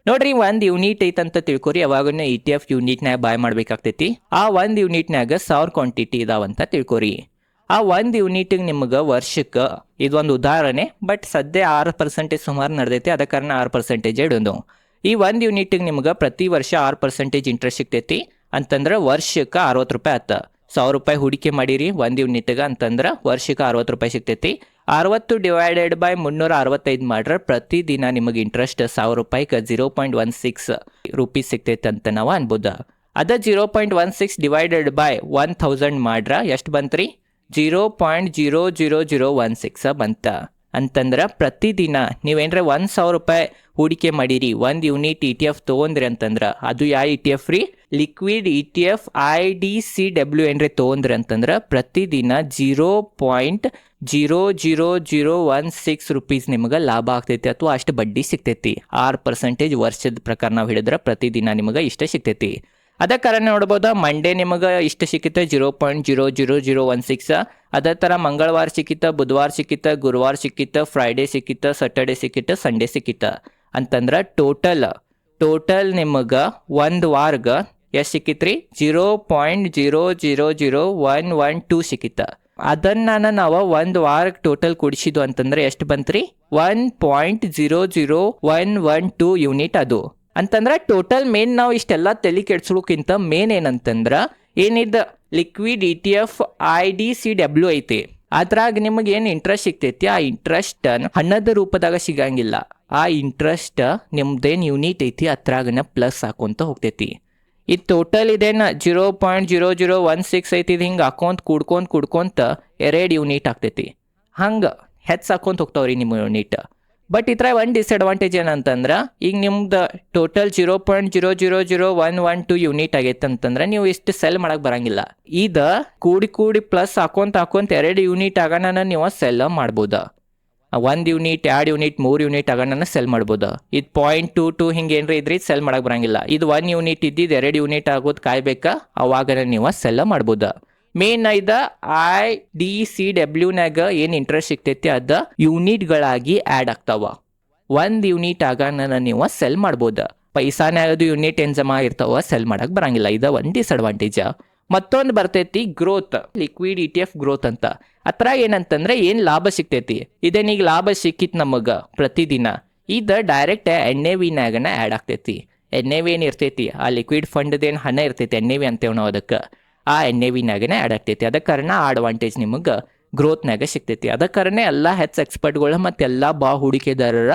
ನೋಡ್ರಿ, 1 ಯೂನಿಟ್ ಐತಂತ ತಿಳ್ಕೊರಿ. ಯಾವಾಗನು ETF ಯೂನಿಟ್ನಾಗ ಬಾಯ್ ಮಾಡ್ಬೇಕಾಗ್ತೈತಿ. ಆ 1 ಯೂನಿಟ್ನಾಗ 1000 ಕ್ವಾಂಟಿಟಿ ಇದಾವಂತ ತಿಳ್ಕೊರಿ. ಆ 1 ಯೂನಿಟಿಗೆ ನಿಮ್ಗೆ ವರ್ಷಕ್ಕೆ, ಇದೊಂದು ಉದಾಹರಣೆ, ಬಟ್ ಸದ್ಯ 6% ಸುಮಾರು ನಡೆದೈತಿ, ಅದ ಕಾರಣ 6% ಇಡೋದು. ಈ 1 ಯೂನಿಟಿಗೆ ನಿಮ್ಗೆ ಪ್ರತಿ ವರ್ಷ 6% ಇಂಟ್ರೆಸ್ಟ್ ಸಿಗ್ತೈತಿ ಅಂತಂದ್ರೆ ವರ್ಷಕ್ಕೆ 60 ರೂಪಾಯಿ ಆತ. 1000 ರೂಪಾಯಿ ಹೂಡಿಕೆ ಮಾಡಿರಿ 1 ಯೂನಿಟ್ಗೆ ಅಂತಂದ್ರೆ ವರ್ಷಕ್ಕೆ 60 ರೂಪಾಯಿ ಸಿಗ್ತೈತಿ. 60 ಡಿವೈಡೆಡ್ ಬೈ 365 ಮಾಡ್ರೆ ಪ್ರತಿದಿನ ನಿಮಗೆ ಇಂಟ್ರೆಸ್ಟ್ 1000 ರೂಪಾಯಿಗೆ 0.16 ರೂಪೀಸ್ ಸಿಗ್ತೈತೆ ಅಂತ ನಾವು ಅನ್ಬೋದು. ಅದ 0.16 ಡಿವೈಡೆಡ್ ಬೈ 1000 ಮಾಡ್ರೆ ಎಷ್ಟು ಬಂತ್ರಿ, 0.00016 ಬಂತ. ಅಂತಂದ್ರೆ ಪ್ರತಿದಿನ ನೀವೇನ್ರೆ 1000 ರೂಪಾಯಿ ಹೂಡಿಕೆ ಮಾಡಿರಿ 1 ಯೂನಿಟ್ ETF ತೊಗೊಂಡ್ರಿ ಅಂತಂದ್ರೆ, ಅದು ಯಾವ ETF ರೀ, ಲಿಕ್ವಿಡ್ ETF IDCW ಏನ್ರಿ ತೊಗೊಂಡ್ರಿ ಅಂತಂದ್ರೆ ಪ್ರತಿದಿನ 0.00016 ರೂಪೀಸ್ ನಿಮಗೆ ಲಾಭ ಆಗ್ತೈತಿ, ಅಥವಾ ಅಷ್ಟು ಬಡ್ಡಿ ಸಿಗ್ತೈತಿ. 6% ವರ್ಷದ ಪ್ರಕಾರ ನಾವು ಹಿಡಿದ್ರೆ ಪ್ರತಿದಿನ ನಿಮಗೆ ಇಷ್ಟ ಸಿಗ್ತೈತಿ. ಅದ ಕಾರಣ ನೋಡ್ಬೋದು, ಮಂಡೇ ನಿಮಗೆ ಇಷ್ಟ ಸಿಕ್ಕಿತ್ತೆ 0.00016. ಅದೇ ಥರ ಮಂಗಳವಾರ ಸಿಕ್ಕಿತ್ತ, ಬುಧವಾರ ಸಿಕ್ಕಿತ್ತ, ಗುರುವಾರ ಸಿಕ್ಕಿತ್ತ, ಫ್ರೈಡೇ ಸಿಕ್ಕಿತ್ತ, ಸ್ಯಾಟರ್ಡೆ ಸಿಕ್ಕಿತ್ತ, ಸಂಡೇ ಸಿಕ್ಕಿತ್ತ. ಅಂತಂದ್ರೆ ಟೋಟಲ್ ನಿಮಗೆ ಒಂದು ವಾರಗೆ ಎಷ್ಟು ಸಿಕ್ಕಿತ್ರಿ, 0.0001112 ಸಿಕ್ಕಿತ್ತ. ಅದನ್ನ ನಾವು ಒಂದು ವಾರಕ್ಕೆ ಟೋಟಲ್ ಕೂಡಿಸಿದ್ದು ಅಂತಂದ್ರೆ ಎಷ್ಟು ಬಂತ್ರಿ, 1.00112 ಯೂನಿಟ್ ಅದು. ಅಂತಂದ್ರೆ ಟೋಟಲ್ ಮೇನ್ ನಾವು ಇಷ್ಟೆಲ್ಲ ತಲೆ ಕೆಡ್ಸೋಕ್ಕಿಂತ ಮೇನ್ ಏನಂತಂದ್ರೆ, ಏನಿದ ಲಿಕ್ವಿಡ್ ETF IDCW ಐತಿ, ಅದ್ರಾಗ ನಿಮಗೆ ಏನು ಇಂಟ್ರೆಸ್ಟ್ ಸಿಗ್ತೈತಿ, ಆ ಇಂಟ್ರೆಸ್ಟ್ ಹಣದ ರೂಪದಾಗ ಸಿಗಂಗಿಲ್ಲ. ಆ ಇಂಟ್ರೆಸ್ಟ್ ನಿಮ್ದೇನು ಯೂನಿಟ್ ಐತಿ ಅದ್ರಾಗನ ಪ್ಲಸ್ ಹಾಕೊಂತ ಹೋಗ್ತೈತಿ. ಇದು ಟೋಟಲ್ ಇದೇನ 0.0016 ಐತಿ, ಇದು ಹಿಂಗೆ ಹಾಕೊಂತ ಕುಡ್ಕೊಂತ 2 ಯೂನಿಟ್ ಆಗ್ತೈತಿ. ಹಂಗೆ ಹೆಚ್ಚು ಹಾಕೊಂತ ಹೋಗ್ತಾವ್ರಿ ನಿಮ್ಮ ಯೂನಿಟ್. ಬಟ್ ಇದ್ರ ಒಂದು ಡಿಸ್ಅಡ್ವಾಂಟೇಜ್ ಏನಂತಂದ್ರೆ, ಈಗ ನಿಮ್ದು ಟೋಟಲ್ 0.0001112 ಯೂನಿಟ್ ಆಗೈತೆ ಅಂತಂದ್ರೆ ನೀವು ಇಷ್ಟು ಸೆಲ್ ಮಾಡಕ್ಕೆ ಬರಂಗಿಲ್ಲ. ಇದು ಕೂಡಿ ಪ್ಲಸ್ ಹಾಕೊಂತ 2 ಯೂನಿಟ್ ಆಗೋಣ ನೀವು ಸೆಲ್ ಮಾಡ್ಬೋದು. 1 ಯೂನಿಟ್ 2 ಯೂನಿಟ್ 3 ಯೂನಿಟ್ ಆಗೋಣ ಸೆಲ್ ಮಾಡ್ಬೋದು. ಇದು 0.22 ಹಿಂಗೆ ಏನ್ರಿ ಇದ್ರಿ ಸೆಲ್ ಮಾಡಕ್ಕೆ ಬರಂಗಿಲ್ಲ. ಇದು 1 ಯೂನಿಟ್ ಇದ್ದಿದ್ದು 2 ಯೂನಿಟ್ ಆಗೋದು ಕಾಯ್ಬೇಕಾ, ಅವಾಗ ನೀವು ಸೆಲ್ ಮಾಡ್ಬೋದು. ಮೇನ್ ಇದ IDCW ಏನು ಇಂಟ್ರೆಸ್ಟ್ ಸಿಗ್ತೈತಿ ಅದ ಯೂನಿಟ್ಗಳಾಗಿ ಆ್ಯಡ್ ಆಗ್ತಾವ. 1 ಯೂನಿಟ್ ಆಗೋಣ ನೀವು ಸೆಲ್ ಮಾಡ್ಬೋದು. ಪೈಸಾನ್ಯಾಗದು ಯೂನಿಟ್ ಏನು ಜಮಾ ಇರ್ತಾವ ಸೆಲ್ ಮಾಡಕ್ಕೆ ಬರಂಗಿಲ್ಲ. ಇದು ಒಂದು ಡಿಸ್ಅಡ್ವಾಂಟೇಜ್. ಮತ್ತೊಂದು ಬರ್ತೈತಿ ಗ್ರೋತ್, ಲಿಕ್ವಿಡ್ ETF ಗ್ರೋತ್ ಅಂತ. ಅತ್ರ ಏನಂತಂದ್ರೆ ಏನು ಲಾಭ ಸಿಗ್ತೈತಿ, ಇದೇನೀಗ ಲಾಭ ಸಿಕ್ಕಿತ್ತು ನಮಗೆ ಪ್ರತಿದಿನ, ಇದು ಡೈರೆಕ್ಟ್ NAVನಾಗನ ಆ್ಯಡ್ ಆಗ್ತೈತಿ. NAV ಏನು ಇರ್ತೈತಿ, ಆ ಲಿಕ್ವಿಡ್ ಫಂಡ್ದೇನು ಹಣ ಇರ್ತೈತಿ NAV ಅಂತೇವೆ ನಾವು, ಅದಕ್ಕೆ ಆ NAVನಾಗನೇ ಆ್ಯಡ್ ಆಗ್ತೈತಿ. ಅದ ಕಾರಣ ಆ ಅಡ್ವಾಂಟೇಜ್ ನಿಮಗೆ ಗ್ರೋತ್ನಾಗ ಸಿಗ್ತೈತಿ. ಅದ ಕಾರಣ ಎಲ್ಲ ಹೆಚ್ಚು ಎಕ್ಸ್ಪರ್ಟ್ಗಳು ಮತ್ತು ಎಲ್ಲ ಹೂಡಿಕೆದಾರರ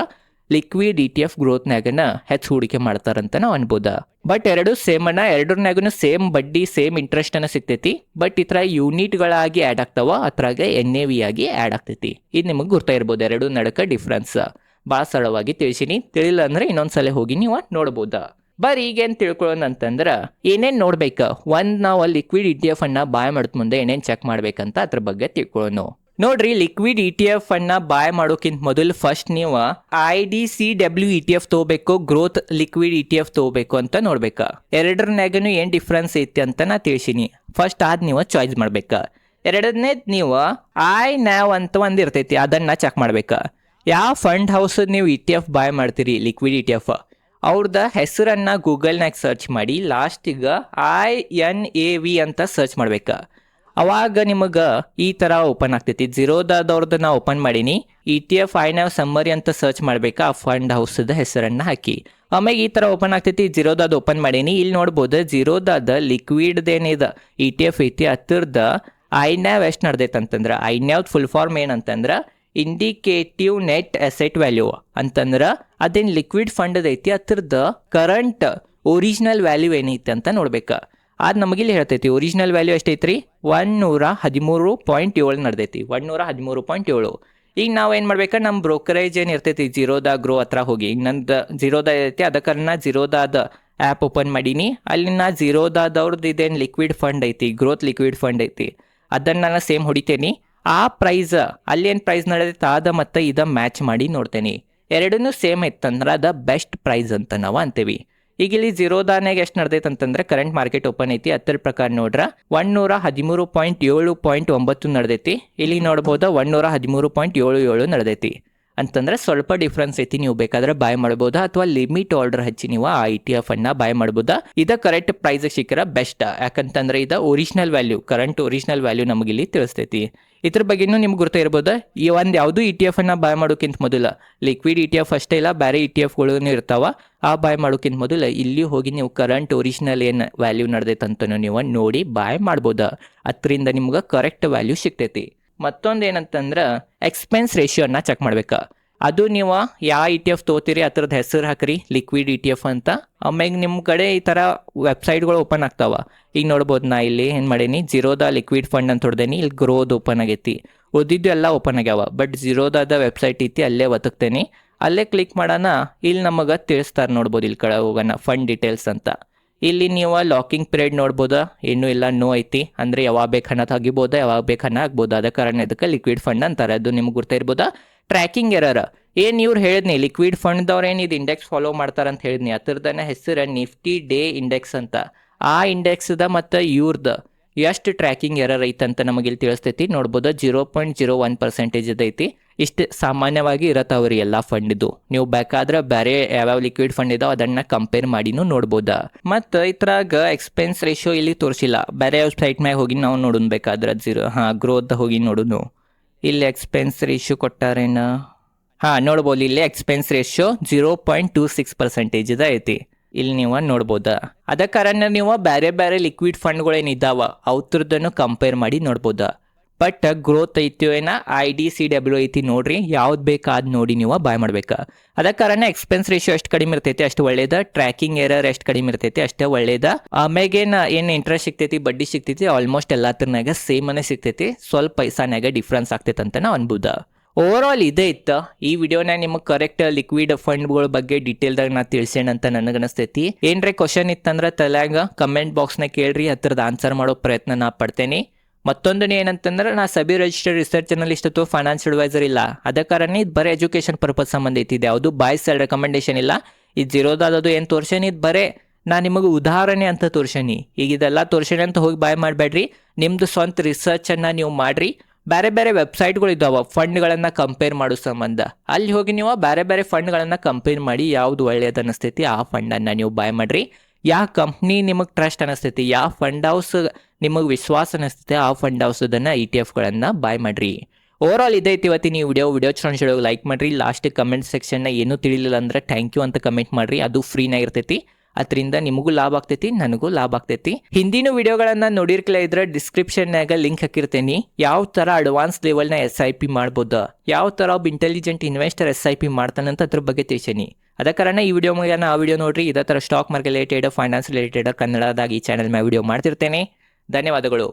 ಲಿಕ್ವಿಡ್ ETF ಗ್ರೋತ್ನಾಗನ ಹೆಚ್ಚು ಹೂಡಿಕೆ ಮಾಡ್ತಾರಂತ ನಾವು ಅನ್ಬೋದು. ಬಟ್ ಎರಡು ಸೇಮನ್ನ, ಎರಡರ್ನಾಗೂ ಸೇಮ್ ಬಡ್ಡಿ ಸೇಮ್ ಇಂಟ್ರೆಸ್ಟನ್ನು ಸಿಗ್ತೈತಿ. ಬಟ್ ಈ ಥರ ಯೂನಿಟ್ಗಳಾಗಿ ಆ್ಯಡ್ ಆಗ್ತಾವ, ಅದ್ರಾಗ NAV ಆಗಿ ಆ್ಯಡ್ ಆಗ್ತೈತಿ. ಇದು ನಿಮಗೆ ಗುರ್ತಾ ಇರ್ಬೋದು ಎರಡು ನಡಕ ಡಿಫ್ರೆನ್ಸ್. ಭಾಳ ಸರಳವಾಗಿ ತಿಳಿಸಿನಿ. ತಿಳಿಲ್ಲ ಅಂದ್ರೆ ಇನ್ನೊಂದ್ಸಲ ಹೋಗಿ ನೀವು ನೋಡ್ಬೋದ. ಬರೀ ಈಗೇನು ತಿಳ್ಕೊಳ್ಳೋಣ ಅಂತಂದ್ರೆ ಏನೇನು ನೋಡ್ಬೇಕು, ನಾವು ಲಿಕ್ವಿಡ್ ETF ಅನ್ನ ಬಾಯ್ ಮಾಡೋದ್ ಮುಂದೆ ಏನೇನು ಚೆಕ್ ಮಾಡ್ಬೇಕಂತ ಅದ್ರ ಬಗ್ಗೆ ತಿಳ್ಕೊಳ್ಳೋಣ. ನೋಡ್ರಿ, ಲಿಕ್ವಿಡ್ ETF ಅನ್ನ ಬಾಯ್ ಮಾಡೋಕ್ಕಿಂತ ಮೊದಲು ಫಸ್ಟ್ ನೀವು IDCW ETF ತಗೋಬೇಕು, ಗ್ರೋತ್ ಲಿಕ್ವಿಡ್ ETF ತಗೋಬೇಕು ಅಂತ ನೋಡ್ಬೇಕು. ಎರಡರನ್ಯಾಗನು ಏನ್ ಡಿಫ್ರೆನ್ಸ್ ಐತಿ ಅಂತ ನಾ ತಿಳಿಸಿನಿ. ಫಸ್ಟ್ ನೀವು ಚಾಯ್ಸ್ ಮಾಡ್ಬೇಕು. ಎರಡನೇದ್ ನೀವು NAV ಅಂತ ಒಂದ್ ಇರ್ತೈತಿ, ಅದನ್ನ ಚೆಕ್ ಮಾಡ್ಬೇಕು. ಯಾವ ಫಂಡ್ ಹೌಸ್ ನೀವು ETF ಬಾಯ್ ಮಾಡ್ತೀರಿ ಲಿಕ್ವಿಡ್ ETF, ಅವ್ರದ ಹೆಸರನ್ನ ಗೂಗಲ್ನಾಗ ಸರ್ಚ್ ಮಾಡಿ ಲಾಸ್ಟಿಗೆ INAV ಅಂತ ಸರ್ಚ್ ಮಾಡ್ಬೇಕು. ಅವಾಗ ನಿಮಗೆ ಈ ಥರ ಓಪನ್ ಆಗ್ತೈತಿ. ಜಿರೋದಾದವ್ರದ್ದು ನಾ ಓಪನ್ ಮಾಡೀನಿ. ETF INAV ಸಮ್ಮರಿ ಅಂತ ಸರ್ಚ್ ಮಾಡ್ಬೇಕು, ಆ ಫಂಡ್ ಹೌಸ್ದ ಹೆಸರನ್ನ ಹಾಕಿ. ಆಮೇಲೆ ಈ ಥರ ಓಪನ್ ಆಗ್ತೈತಿ. ಜಿರೋದಾದ ಓಪನ್ ಮಾಡೀನಿ. ಇಲ್ಲಿ ನೋಡ್ಬೋದು ಜಿರೋದಾದ ಲಿಕ್ವಿಡ್ದೇನಿದೆ ETF ಐತಿ, ಹತ್ತಿರದ INAV ಎಷ್ಟು ನಡ್ದೈತೆ ಅಂತಂದ್ರೆ, INAV ಫುಲ್ ಫಾರ್ಮ್ ಏನಂತಂದ್ರೆ ಇಂಡಿಕೇಟಿವ್ ನೆಟ್ ಅಸೆಟ್ ವ್ಯಾಲ್ಯೂ ಅಂತಂದ್ರೆ ಅದೇನು ಲಿಕ್ವಿಡ್ ಫಂಡ್ ಐತಿ ಹತ್ತಿರದ ಕರೆಂಟ್ ಒರಿಜಿನಲ್ ವ್ಯಾಲ್ಯೂ ಏನೈತಿ ಅಂತ ನೋಡ್ಬೇಕು. ಅದು ನಮಗಿಲ್ಲಿ ಹೇಳ್ತೈತಿ. ಒರಿಜಿನಲ್ ವ್ಯಾಲ್ಯೂ ಎಷ್ಟೈತ್ರಿ? 113.7 ನಡೆದೈತಿ. 113.7. ಈಗ ನಾವು ಏನು ಮಾಡ್ಬೇಕು, ನಮ್ಮ ಬ್ರೋಕರೇಜ್ ಏನು ಇರ್ತೈತಿ ಜಿರೋದಾ ಗ್ರೋ ಹತ್ರ ಹೋಗಿ, ಈಗ ನಂದು ಜಿರೋದಾ ಐತಿ, ಅದಕ್ಕೆ ಜಿರೋದಾದ ಆ್ಯಪ್ ಓಪನ್ ಮಾಡೀನಿ. ಅಲ್ಲಿ ಜಿರೋದಾದವ್ರದ್ದು ಇದೇನು ಲಿಕ್ವಿಡ್ ಫಂಡ್ ಐತಿ, ಗ್ರೋತ್ ಲಿಕ್ವಿಡ್ ಫಂಡ್ ಐತಿ, ಅದನ್ನು ನಾನು ಸೇಮ್ ಹೊಡಿತೇನೆ. ಆ ಪ್ರೈಸ್ ಅಲ್ಲೇನು ಪ್ರೈಸ್ ನಡೆದೈತೆ ಅದ ಮತ್ತು ಇದ ಮ್ಯಾಚ್ ಮಾಡಿ ನೋಡ್ತೇನೆ. ಎರಡನ್ನೂ ಸೇಮ್ ಇತ್ತಂದ್ರೆ ಅದ ಬೆಸ್ಟ್ ಪ್ರೈಸ್ ಅಂತ ನಾವು ಅಂತೀವಿ. ಈಗ ಇಲ್ಲಿ ಜಿರೋದಾನಾಗ ಎಷ್ಟು ನಡೆದೈತೆ ಅಂತಂದ್ರೆ ಕರೆಂಟ್ ಮಾರ್ಕೆಟ್ ಓಪನ್ ಐತಿ, ಅದ್ರ ಪ್ರಕಾರ ನೋಡ್ರ 113.7.9 ನಡೆದೈತಿ. ಇಲ್ಲಿ ನೋಡ್ಬೋದು 113.77 ನಡೆದೈತಿ. ಅಂತಂದ್ರೆ ಸ್ವಲ್ಪ ಡಿಫ್ರೆನ್ಸ್ ಐತಿ. ನೀವು ಬೇಕಾದ್ರೆ ಬಾಯ್ ಮಾಡ್ಬೋದಾ ಅಥವಾ ಲಿಮಿಟ್ ಆರ್ಡರ್ ಹಚ್ಚಿ ನೀವು ಆ ETF ಅನ್ನ ಬಾಯ್ ಮಾಡ್ಬೋದಾ. ಇದು ಕರೆಕ್ಟ್ ಪ್ರೈಸ್ ಸಿಕ್ಕರ ಬೆಸ್ಟ್, ಯಾಕಂತಂದ್ರೆ ಇದು original value, current original value ನಮಗಿಲ್ಲಿ ತಿಳಿಸ್ತೈತಿ. ಇದ್ರ ಬಗ್ಗೆನೂ ನಿಮ್ಗೆ ಗೊತ್ತಾ ಇರ್ಬೋದು. ಈ ಒಂದು ಯಾವುದು ETF ಅನ್ನ ಬಾಯ್ ಮಾಡೋಕ್ಕಿಂತ ಮೊದಲ ಲಿಕ್ವಿಡ್ ETF ಅಷ್ಟೇ ಇಲ್ಲ, ಬೇರೆ ETF ಇರ್ತಾವ. ಆ ಬಾಯ್ ಮಾಡೋಕ್ಕಿಂತ ಮೊದಲು ಇಲ್ಲಿ ಹೋಗಿ ನೀವು ಕರೆಂಟ್ ಒರಿಜಿನಲ್ ಏನು ವ್ಯಾಲ್ಯೂ ನಡೆದೈತೆ ಅಂತ ನೀವು ನೋಡಿ ಬಾಯ್ ಮಾಡ್ಬೋದ. ಅದರಿಂದ ನಿಮ್ಗೆ ಕರೆಕ್ಟ್ ವ್ಯಾಲ್ಯೂ ಸಿಗ್ತೈತಿ. ಮತ್ತೊಂದು ಏನಂತಂದ್ರೆ ಎಕ್ಸ್ಪೆನ್ಸ್ ರೇಷಿಯೋನ ಚೆಕ್ ಮಾಡ್ಬೇಕು. ಅದು ನೀವು ಯಾವ ETF ತೊಗೋತೀರಿ ಅದ್ರದ್ದು ಹೆಸರು ಹಾಕ್ರಿ ಲಿಕ್ವಿಡ್ ETF ಅಂತ. ಆಮೇಲೆ ನಿಮ್ಮ ಕಡೆ ಈ ಥರ ವೆಬ್ಸೈಟ್ಗಳು ಓಪನ್ ಆಗ್ತಾವ. ಈಗ ನೋಡ್ಬೋದು, ನಾ ಇಲ್ಲಿ ಏನು ಮಾಡೀನಿ, ಜಿರೋದಾ ಲಿಕ್ವಿಡ್ ಫಂಡ್ ಅಂತ ಹೊಡ್ದೇನಿ. ಇಲ್ಲಿ ಗ್ರೋದ್ ಓಪನ್ ಆಗೈತಿ, ಉಳಿದಿದ್ದು ಎಲ್ಲ ಓಪನ್ ಆಗ್ಯಾವ. ಬಟ್ ಜಿರೋದಾದ ವೆಬ್ಸೈಟ್ ಐತಿ, ಅಲ್ಲೇ ಒತ್ತಕ್ತೇನೆ. ಅಲ್ಲೇ ಕ್ಲಿಕ್ ಮಾಡೋಣ. ಇಲ್ಲಿ ನಮಗೆ ತಿಳಿಸ್ತಾರೆ, ನೋಡ್ಬೋದು ಇಲ್ಲಿ ಕಡೆ ಹೋಗೋಣ ಫಂಡ್ ಡೀಟೇಲ್ಸ್ ಅಂತ. ಇಲ್ಲಿ ನೀವು ಲಾಕಿಂಗ್ ಪೀರಿಯಡ್ ನೋಡ್ಬೋದಾ, ಏನೂ ಇಲ್ಲ, ನೋ ಐತಿ. ಅಂದರೆ ಯಾವಾಗ ಬೇಕನ್ನ ತೆಗಿಬೋದಾ, ಯಾವಾಗ ಬೇಕನ್ನ ಆಗ್ಬೋದು. ಅದ ಕಾರಣ ಇದಕ್ಕೆ ಲಿಕ್ವಿಡ್ ಫಂಡ್ ಅಂತಾರೆ. ಅದು ನಿಮ್ಗೆ ಗೊತ್ತಿರ್ಬೋದಾ. ಟ್ರ್ಯಾಕಿಂಗ್ ಎರರ್ ಏನು ಇವ್ರು ಹೇಳಿದ್ನಿ, ಲಿಕ್ವಿಡ್ ಫಂಡ್ದವ್ರು ಏನು ಇದು ಇಂಡೆಕ್ಸ್ ಫಾಲೋ ಮಾಡ್ತಾರಂತ ಹೇಳಿದ್ನಿ. ಅದ್ರದನ್ನ ಹೆಸರು ನಿಫ್ಟಿ ಡೇ ಇಂಡೆಕ್ಸ್ ಅಂತ. ಆ ಇಂಡೆಕ್ಸ್ದ ಮತ್ತು ಇವ್ರದ್ದು ಎಷ್ಟು ಟ್ರ್ಯಾಕಿಂಗ್ ಎರರ್ ಐತಂತ ನಮಗೆ ಇಲ್ಲಿ ತಿಳಿಸ್ತೈತಿ. ನೋಡ್ಬೋದು 0.01% ಐತಿ. ಇಷ್ಟು ಸಾಮಾನ್ಯವಾಗಿ ಇರತ್ತವ್ರಿ ಎಲ್ಲ ಫಂಡ್ದು. ನೀವು ಬೇಕಾದ್ರೆ ಬೇರೆ ಯಾವ್ಯಾವ ಲಿಕ್ವಿಡ್ ಫಂಡ್ ಇದಾವೆ ಅದನ್ನ ಕಂಪೇರ್ ಮಾಡಿನೂ ನೋಡ್ಬೋದಾ. ಮತ್ತು ಇದ್ರಾಗ ಎಕ್ಸ್ಪೆನ್ಸ್ ರೇಷಿಯೋ ಇಲ್ಲಿ ತೋರಿಸಿಲ್ಲ. ಬೇರೆ ವೆಬ್ಸೈಟ್ ಮ್ಯಾಗ ಹೋಗಿ ನಾವು ನೋಡೋಣ ಬೇಕಾದ್ರೆ ಗ್ರೋತ್ ಹೋಗಿ ನೋಡೋಣ. ಇಲ್ಲಿ ಎಕ್ಸ್ಪೆನ್ಸ್ ರೇಷಿಯೋ ಕೊಟ್ಟಾರೇನ? ನೋಡ್ಬೋದು. ಇಲ್ಲಿ ಎಕ್ಸ್ಪೆನ್ಸ್ ರೇಷಿಯೋ 0.26% ಐತಿ. ಇಲ್ಲಿ ನೀವು ನೋಡ್ಬೋದಾ. ಅದ ಕಾರಣ ನೀವು ಬೇರೆ ಬೇರೆ ಲಿಕ್ವಿಡ್ ಫಂಡ್ಗಳೇನಿದ್ದಾವ ಅವ್ರದ್ದನ್ನು ಕಂಪೇರ್ ಮಾಡಿ ನೋಡ್ಬೋದಾ. ಬಟ್ ಗ್ರೋತ್ ಐತಿ IDCW ಐತಿ, ನೋಡ್ರಿ ಯಾವ್ದು ಬೇಕಾದ್ ನೋಡಿ ನೀವು ಬಾಯ್ ಮಾಡ್ಬೇಕಾ. ಅದ ಕಾರಣ ಎಕ್ಸ್ಪೆನ್ಸ್ ರೇಷಿಯೋ ಎಷ್ಟು ಕಡಿಮೆ ಇರ್ತೈತಿ ಅಷ್ಟು ಒಳ್ಳೇದ. ಟ್ರ್ಯಾಕಿಂಗ್ ಎರರ್ ಎಷ್ಟು ಕಡಿಮೆ ಇರ್ತೈತಿ ಅಷ್ಟೇ ಒಳ್ಳೇದ. ಆಮ್ಯಾಗೇನು ಏನು ಇಂಟ್ರೆಸ್ಟ್ ಸಿಗ್ತೈತಿ, ಬಡ್ಡಿ ಸಿಗ್ತೈತಿ, ಆಲ್ಮೋಸ್ಟ್ ಎಲ್ಲತ್ರನಾಗ ಸೇಮ್ ಅನೇ ಸಿಗ್ತೈತಿ. ಸ್ವಲ್ಪ ಪೈಸಾನಾಗ ಡಿಫ್ರೆನ್ಸ್ ಆಗ್ತೈತೆ ಅಂತ ನಾವು ಅನ್ಬೋದ. ಓವರ್ ಆಲ್ ಇದೇ ಇತ್ತು ಈ ವಿಡಿಯೋನಾಗ. ನಿಮಗೆ ಕರೆಕ್ಟ್ ಲಿಕ್ವಿಡ್ ಫಂಡ್ಗಳ ಬಗ್ಗೆ ಡೀಟೇಲ್ದಾಗ ನಾ ತಿಳಿಸೇನಂತ ನನಗೆ ಅನಿಸ್ತೈತಿ. ಏನ್ರೆ ಕ್ವಶನ್ ಇತ್ತಂದ್ರೆ ತಲೆಯಾಗ ಕಮೆಂಟ್ ಬಾಕ್ಸ್ನಾಗ ಕೇಳ್ರಿ, ಹತ್ರದ ಆನ್ಸರ್ ಮಾಡೋ ಪ್ರಯತ್ನ ನಾ ಪಡ್ತೇನೆ. ಮತ್ತೊಂದು ಏನಂತಂದ್ರೆ ನಾ ಸಬಿ ರಿಜಿಸ್ಟರ್ಡ್ ರಿಸರ್ಚ್ ಜರ್ನಲಿಸ್ಟ್ ಅಥವಾ ಫೈನಾನ್ಸ್ ಅಡ್ವೈಸರ್ ಇಲ್ಲ. ಅದ ಕಾರಣ ಇದು ಬರೀ ಎಜುಕೇಶನ್ ಪರ್ಪಸ್ ಸಂಬಂಧ ಐತಿದೆ, ಯಾವುದು ಬಾಯ್ ಸೈಡ್ ರೆಕಮೆಂಡೇಶನ್ ಇಲ್ಲ. ಇದು ಜಿರೋದಾದದು ಏನು ತೋರ್ಸೇನಿ, ಇದು ಬರೇ ನಾ ನಿಮಗೆ ಉದಾಹರಣೆ ಅಂತ ತೋರ್ಸೇನಿ. ಈಗ ಇದೆಲ್ಲ ತೋರ್ಸೇನಿ ಅಂತ ಹೋಗಿ ಬಾಯ್ ಮಾಡಬೇಡ್ರಿ. ನಿಮ್ದು ಸ್ವಂತ ರಿಸರ್ಚನ್ನು ನೀವು ಮಾಡ್ರಿ. ಬೇರೆ ಬೇರೆ ವೆಬ್ಸೈಟ್ಗಳು ಇದ್ದಾವೆ ಫಂಡ್ಗಳನ್ನು ಕಂಪೇರ್ ಮಾಡೋ ಸಂಬಂಧ. ಅಲ್ಲಿ ಹೋಗಿ ನೀವು ಬೇರೆ ಬೇರೆ ಫಂಡ್ಗಳನ್ನು ಕಂಪೇರ್ ಮಾಡಿ ಯಾವ್ದು ಒಳ್ಳೇದು ಅನಿಸ್ತೈತಿ ಆ ಫಂಡನ್ನು ನೀವು ಬಾಯ್ ಮಾಡಿರಿ. ಯಾವ ಕಂಪ್ನಿ ನಿಮಗೆ ಟ್ರಸ್ಟ್ ಅನಿಸ್ತೈತಿ, ಯಾವ ಫಂಡ್ ಹೌಸ್ ನಿಮಗೆ ವಿಶ್ವಾಸ ಅನಿಸ್ತೈತೆ ಆ ಫಂಡ್ ಹೌಸದನ್ನು ETF ಬಾಯ್ ಮಾಡಿರಿ. ಓವರ್ ಆಲ್ ಇದೈತಿ ಇವತ್ತಿನ ಈ ವಿಡಿಯೋ ಚೆನ್ನಾಗಿ ಲೈಕ್ ಮಾಡಿರಿ. ಲಾಸ್ಟ್ ಕಮೆಂಟ್ ಸೆಕ್ಷನ್ನ ಏನೂ ತಿಳಿಲಿಲ್ಲ ಅಂದ್ರೆ ಥ್ಯಾಂಕ್ ಯು ಅಂತ ಕಮೆಂಟ್ ಮಾಡಿರಿ. ಅದು ಫ್ರೀನಾಗ ಇರ್ತೈತಿ. ಅದರಿಂದ ನಿಮಗೂ ಲಾಭ ಆಗ್ತೈತಿ, ನನಗೂ ಲಾಭ ಆಗ್ತೈತಿ. ಹಿಂದಿನ ವಿಡಿಯೋಗಳನ್ನು ನೋಡಿರ್ಕಲ ಇದ್ರೆ ಡಿಸ್ಕ್ರಿಪ್ಷನ್ನಾಗ ಲಿಂಕ್ ಹಾಕಿರ್ತೇನೆ. ಯಾವ ಥರ ಅಡ್ವಾನ್ಸ್ ಲೆವೆಲ್ನ SIP ಮಾಡ್ಬೋದು, ಯಾವ ಥರ ಒಬ್ಬ ಇಂಟೆಲಿಜೆಂಟ್ ಇನ್ವೆಸ್ಟರ್ SIP ಮಾಡ್ತಾನಂತ ಅದ್ರ ಬಗ್ಗೆ ತಿಳಿಸೇನಿ. ಅದ ಕಾರಣ ಈ ವಿಡಿಯೋ ಮುಗಿಯ ಆ ವಿಡಿಯೋ ನೋಡ್ರಿ. ಇದೇ ಥರ stock market related, finance related ಕನ್ನಡದಾಗ ಈ ಚಾನಲ್ ಮೇಲೆ ವಿಡಿಯೋ ಮಾಡ್ತಿರ್ತೇನೆ. ಧನ್ಯವಾದಗಳು.